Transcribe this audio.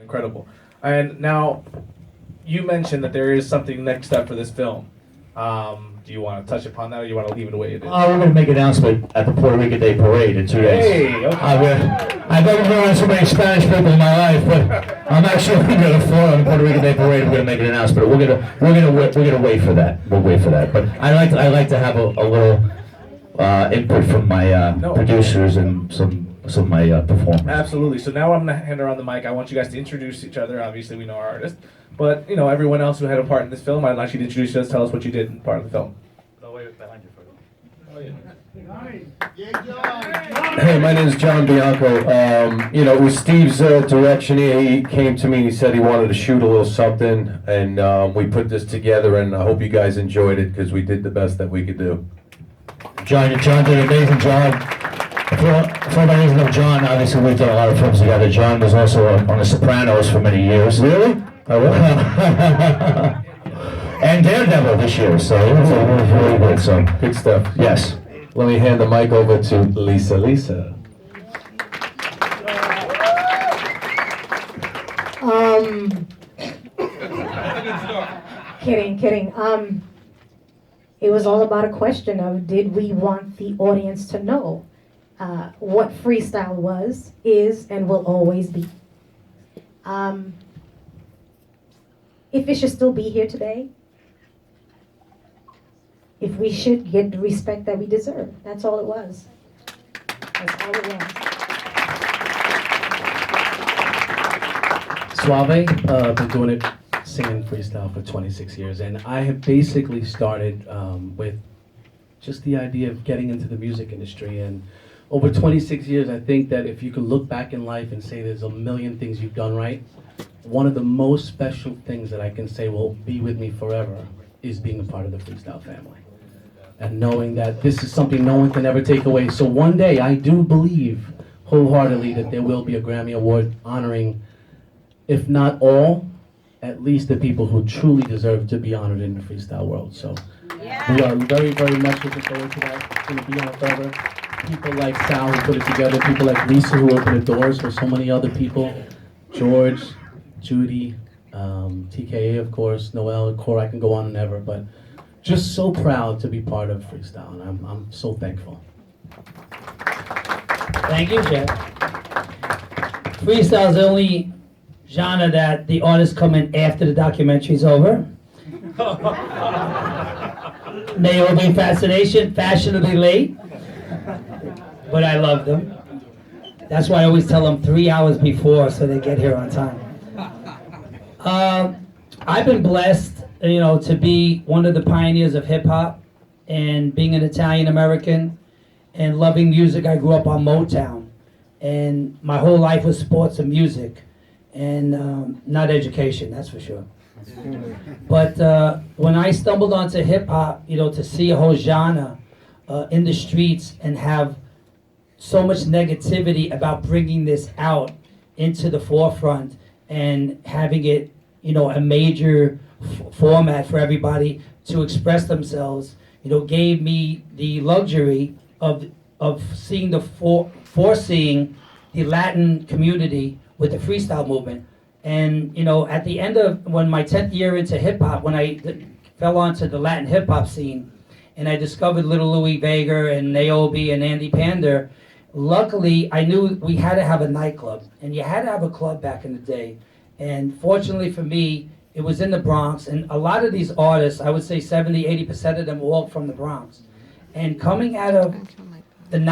Incredible. And now, you mentioned that there is something next up for this film. Do you want to touch upon that, or you want to leave it the way it is? We're going to make an announcement at the Puerto Rican Day Parade in 2 days. Hey, okay. I've never been around so many Spanish people in my life, but I'm actually going to float on the Puerto Rican Day Parade. We're going to make an announcement. We're going to wait for that. We'll wait for that. But I like to have a little input from my producers and some of my performers. Absolutely. So now I'm going to hand around the mic. I want you guys to introduce each other. Obviously, we know our artist. But, you know, everyone else who had a part in this film, I'd like you to introduce us, tell us what you did in part of the film. Oh, wait, behind you for Hey, my name is John Bianco. You know, it was Steve's direction. He came to me and he said he wanted to shoot a little something, and we put this together, and I hope you guys enjoyed it because we did the best that we could do. John did an amazing job. For anybody who doesn't know John, obviously we've done a lot of films together. John was also on The Sopranos for many years. Really? Oh, and Daredevil this year, so it was really good. So Good stuff. yes. Let me hand the mic over to Lisa. Lisa. Kidding. It was all about a question of, did we want the audience to know what freestyle was, is, and will always be? If it should still be here today, if we should get the respect that we deserve. That's all it was. That's all it was. Suave, been doing it, singing freestyle for 26 years, and I have basically started with just the idea of getting into the music industry. And over 26 years, I think that if you could look back in life and say there's a million things you've done right, one of the most special things that I can say will be with me forever is being a part of the freestyle family. And knowing that this is something no one can ever take away. So one day, I do believe wholeheartedly that there will be a Grammy Award honoring, if not all, at least the people who truly deserve to be honored in the freestyle world. So we are very, very much looking forward to that. It's going to be on forever. People like Sal who put it together, people like Lisa who opened the doors for so many other people, George, Judy, TKA of course, Noel, Cora, I can go on and ever, but just so proud to be part of freestyle, and I'm so thankful. Thank you, Jeff. Freestyle is the only genre that the artists come in after the documentary's over. May all be fashionably late, but I love them. That's why I always tell them 3 hours before so they get here on time. I've been blessed, to be one of the pioneers of hip hop, and being an Italian American and loving music. I grew up on Motown, and my whole life was sports and music, and not education, that's for sure. But when I stumbled onto hip hop, to see a whole genre in the streets and have so much negativity about bringing this out into the forefront and having it, a major format for everybody to express themselves, gave me the luxury of seeing foreseeing the Latin community with the freestyle movement. And at the end of when my 10th year into hip hop, when I fell onto the Latin hip hop scene, and I discovered Little Louis Vega and Niobe and Andy Pander, luckily I knew we had to have a nightclub, and you had to have a club back in the day. And fortunately for me, it was in the Bronx, and a lot of these artists, I would say 70-80% of them were all from the Bronx. And coming out of the night